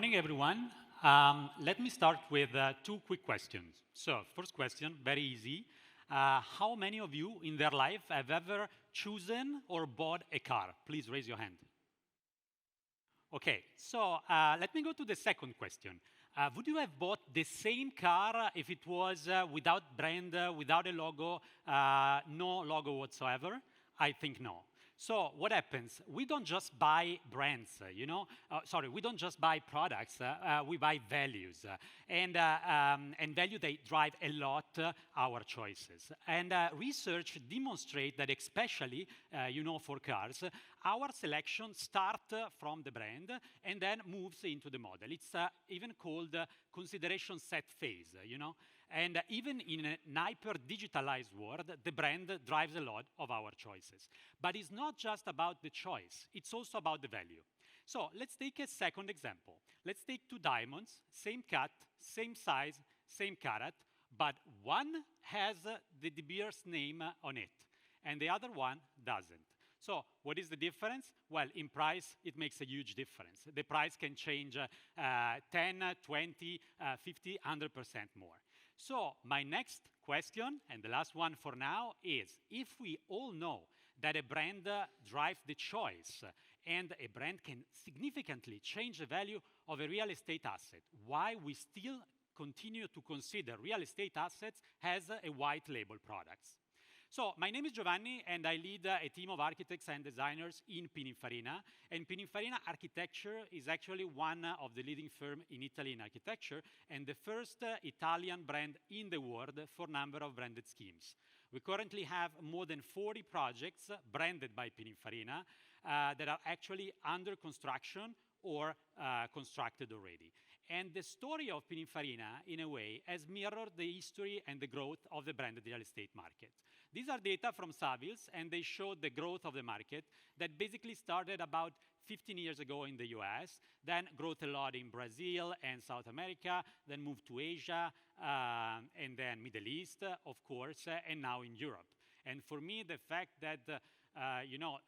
morning, everyone. Let me start with two quick questions. So, first question, very easy. How many of you in their life have ever chosen or bought a car? Please raise your hand. Okay, so let me go to the second question. Would you have bought the same car if it was without brand, without a logo, no logo whatsoever? I think no. So what happens? We don't just buy brands, we don't just buy products, we buy values. And value, they drive a lot our choices. And research demonstrate that especially, for cars, our selection starts from the brand and then moves into the model. It's even called consideration set phase. And even in a hyper-digitalized world, the brand drives a lot of our choices. But it's not just about the choice, it's also about the value. So let's take a second example. Let's take two diamonds, same cut, same size, same carat, but one has the De Beers name on it, and the other one doesn't. So what is the difference? Well, in price, it makes a huge difference. The price can change 10, 20, 50, 100% more. So my next question, and the last one for now, is if we all know that a brand drives the choice and a brand can significantly change the value of a real estate asset, why we still continue to consider real estate assets as a white label products? So my name is Giovanni, and I lead a team of architects and designers in Pininfarina. And Pininfarina Architecture is actually one of the leading firms in Italy in architecture, and the first Italian brand in the world for number of branded schemes. We currently have more than 40 projects branded by Pininfarina that are actually under construction or constructed already. And the story of Pininfarina, in a way, has mirrored the history and the growth of the branded real estate market. These are data from Savills, and they show the growth of the market that basically started about 15 years ago in the US, then growth a lot in Brazil and South America, then moved to Asia, and then Middle East, of course, and now in Europe. And for me, the fact that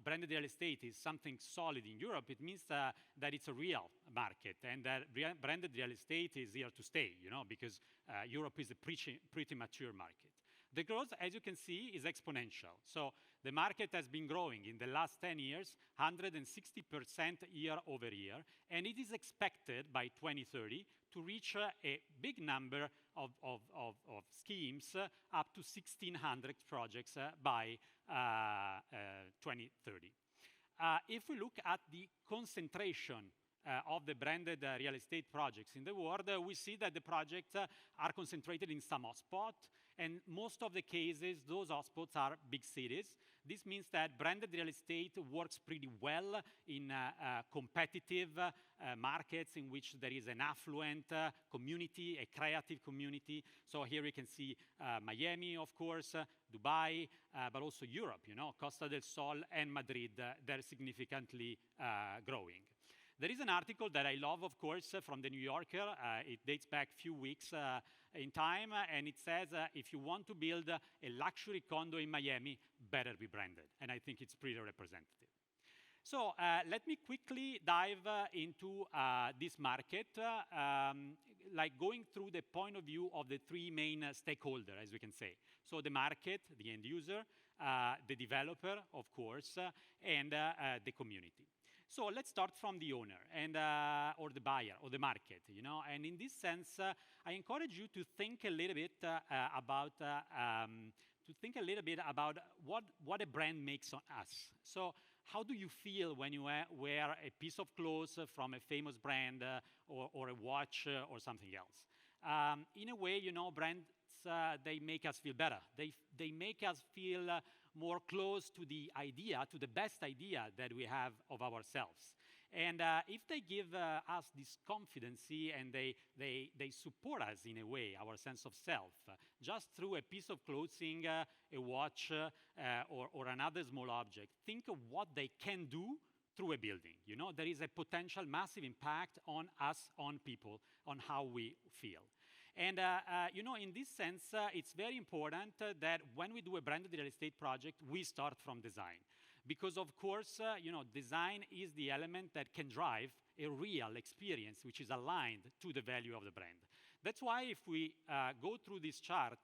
branded real estate is something solid in Europe, it means that it's a real market, and that branded real estate is here to stay, because Europe is a pretty mature market. The growth, as you can see, is exponential. So the market has been growing in the last 10 years, 160% year over year, and it is expected by 2030 to reach a big number of schemes, up to 1,600 projects by 2030. If we look at the concentration of the branded real estate projects in the world, we see that the projects are concentrated in some hotspots, and most of the cases, those hotspots are big cities. This means that branded real estate works pretty well in competitive markets in which there is an affluent community, a creative community. So here we can see Miami, of course, Dubai, but also Europe, Costa del Sol and Madrid, they're significantly growing. There is an article that I love, of course, from the New Yorker. It dates back a few weeks in time, and it says, if you want to build a luxury condo in Miami, better be branded. And I think it's pretty representative. So let me quickly dive into this market, like going through the point of view of the three main stakeholders, as we can say. So the market, the end user, the developer, of course, and the community. So let's start from the owner and or the buyer or the market, And in this sense, I encourage you to think a little bit about what a brand makes on us. So how do you feel when you wear a piece of clothes from a famous brand or a watch or something else? In a way, brands they make us feel better. They make us feel more close to the idea, to the best idea that we have of ourselves. And if they give us this confidence and they support us in a way, our sense of self, just through a piece of clothing, a watch, or another small object, think of what they can do through a building. There is a potential massive impact on us, on people, on how we feel. And in this sense, it's very important that when we do a branded real estate project, we start from design. because of course, design is the element that can drive a real experience which is aligned to the value of the brand. That's why if we go through this chart,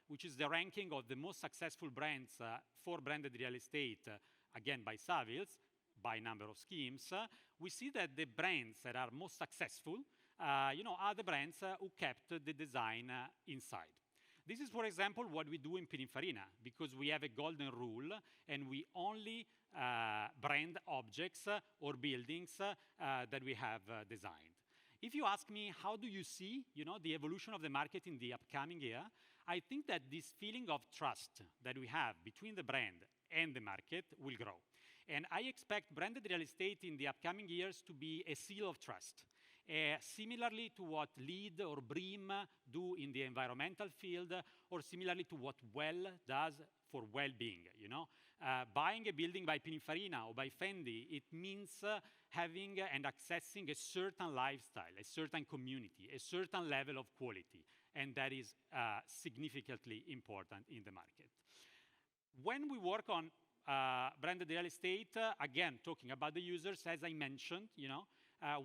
which is the ranking of the most successful brands for branded real estate, again by Savills, by number of schemes, we see that the brands that are most successful, are the brands who kept the design inside. This is, for example, what we do in Pininfarina, because we have a golden rule, and we only brand objects or buildings that we have designed. If you ask me, how do you see, the evolution of the market in the upcoming year? I think that this feeling of trust that we have between the brand and the market will grow. And I expect branded real estate in the upcoming years to be a seal of trust. Similarly to what LEED or BREEAM do in the environmental field, or similarly to what WELL does for well-being. Buying a building by Pininfarina or by Fendi, it means having and accessing a certain lifestyle, a certain community, a certain level of quality, and that is significantly important in the market. When we work on branded real estate, again, talking about the users, as I mentioned,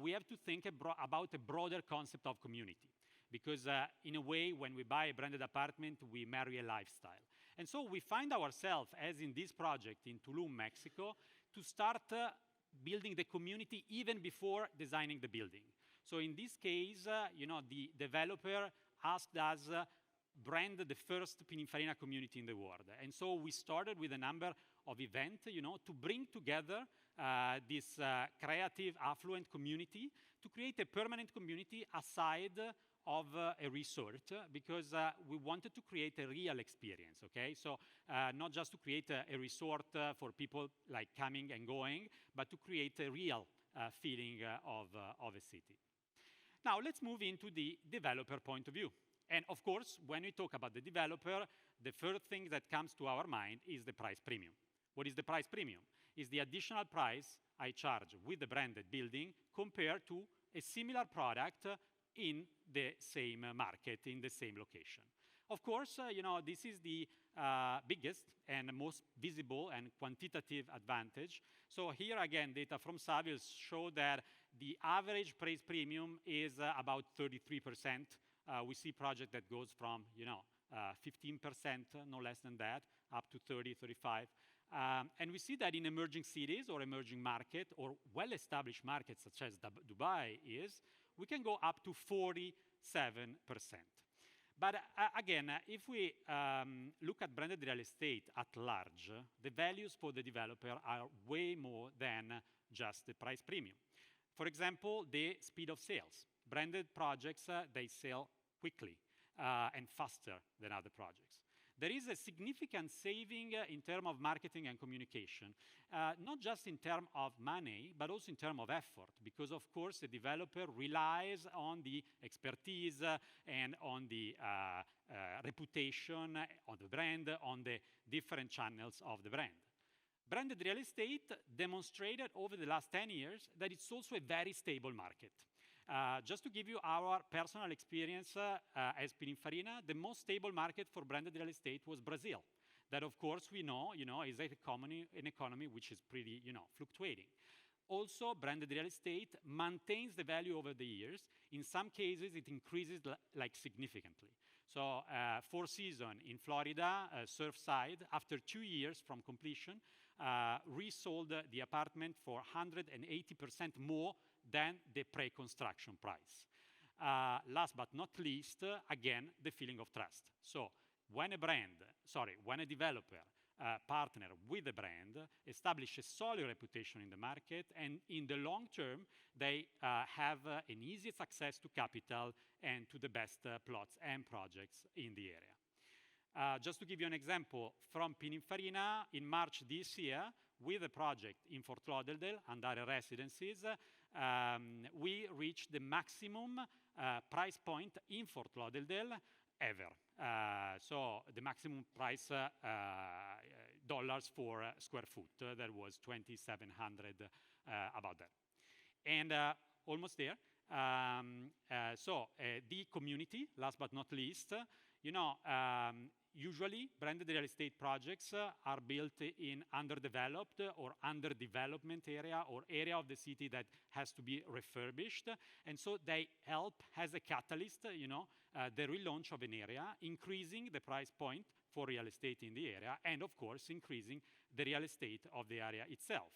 we have to think about a broader concept of community. Because in a way, when we buy a branded apartment, we marry a lifestyle. And so we find ourselves, as in this project in Tulum, Mexico, to start building the community even before designing the building. So in this case, the developer asked us brand the first Pininfarina community in the world. And so we started with a number of events, to bring together this creative, affluent community to create a permanent community aside of a resort, because we wanted to create a real experience, okay? So not just to create a resort for people like coming and going, but to create a real feeling of a city. Now let's move into the developer point of view. And of course, when we talk about the developer, the first thing that comes to our mind is the price premium. What is the price premium? It's the additional price I charge with the branded building compared to a similar product in the same market, in the same location. Of course, this is the biggest and most visible and quantitative advantage. So here again, data from Savills show that the average price premium is about 33%. We see project that goes from 15%, no less than that, up to 30, 35. And we see that in emerging cities or emerging market or well-established markets such as Dubai we can go up to 47%. But again, if we look at branded real estate at large, the values for the developer are way more than just the price premium. For example, the speed of sales. Branded projects, they sell quickly and faster than other projects. There is a significant saving in terms of marketing and communication, not just in terms of money, but also in terms of effort, because of course the developer relies on the expertise and on the reputation of the brand, on the different channels of the brand. Branded real estate demonstrated over the last 10 years that it's also a very stable market. Just to give you our personal experience as Pininfarina, the most stable market for branded real estate was Brazil. That, of course, we know, is an economy which is pretty, fluctuating. Also, branded real estate maintains the value over the years. In some cases, it increases like significantly. So, Four Seasons in Florida, Surfside, after 2 years from completion, resold the apartment for 180% more than the pre-construction price. Last but not least, again, the feeling of trust. So when a developer partner with a brand, establish a solid reputation in the market, and in the long term, they have an easy access to capital and to the best plots and projects in the area. Just to give you an example, from Pininfarina, in March this year, with a project in Fort Lauderdale, Andare Residences, we reached the maximum price point in Fort Lauderdale ever. So the maximum price dollars for square foot, that was 2,700, about that. And almost there. So the community, last but not least, Usually, branded real estate projects are built in underdeveloped or underdevelopment area or area of the city that has to be refurbished. And so they help as a catalyst, the relaunch of an area, increasing the price point for real estate in the area, and of course, increasing the real estate of the area itself.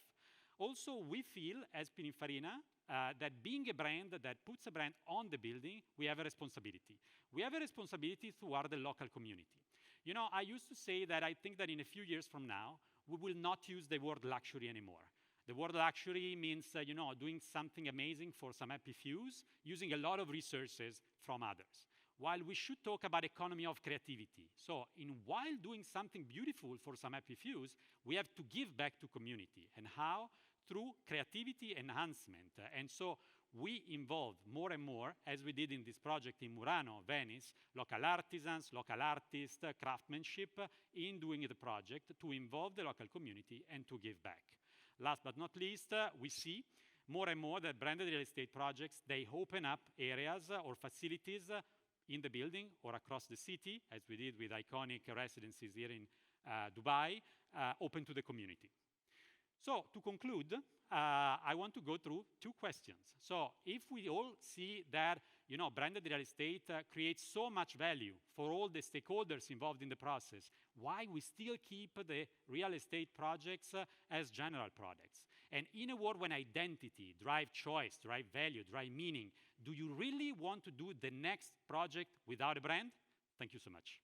Also, we feel as Pininfarina that being a brand that puts a brand on the building, we have a responsibility. We have a responsibility toward the local community. I used to say that I think that in a few years from now, we will not use the word luxury anymore. The word luxury means, doing something amazing for some happy fews, using a lot of resources from others. While we should talk about economy of creativity. So while doing something beautiful for some happy fews, we have to give back to community. And how? Through creativity enhancement. And so we involve more and more, as we did in this project in Murano, Venice, local artisans, local artists, craftsmanship in doing the project to involve the local community and to give back. Last but not least, we see more and more that branded real estate projects, they open up areas or facilities in the building or across the city, as we did with iconic residences here in Dubai, open to the community. So to conclude, I want to go through two questions. So if we all see that branded real estate creates so much value for all the stakeholders involved in the process, why we still keep the real estate projects as general products? And in a world when identity, drive choice, drive value, drive meaning, do you really want to do the next project without a brand? Thank you so much.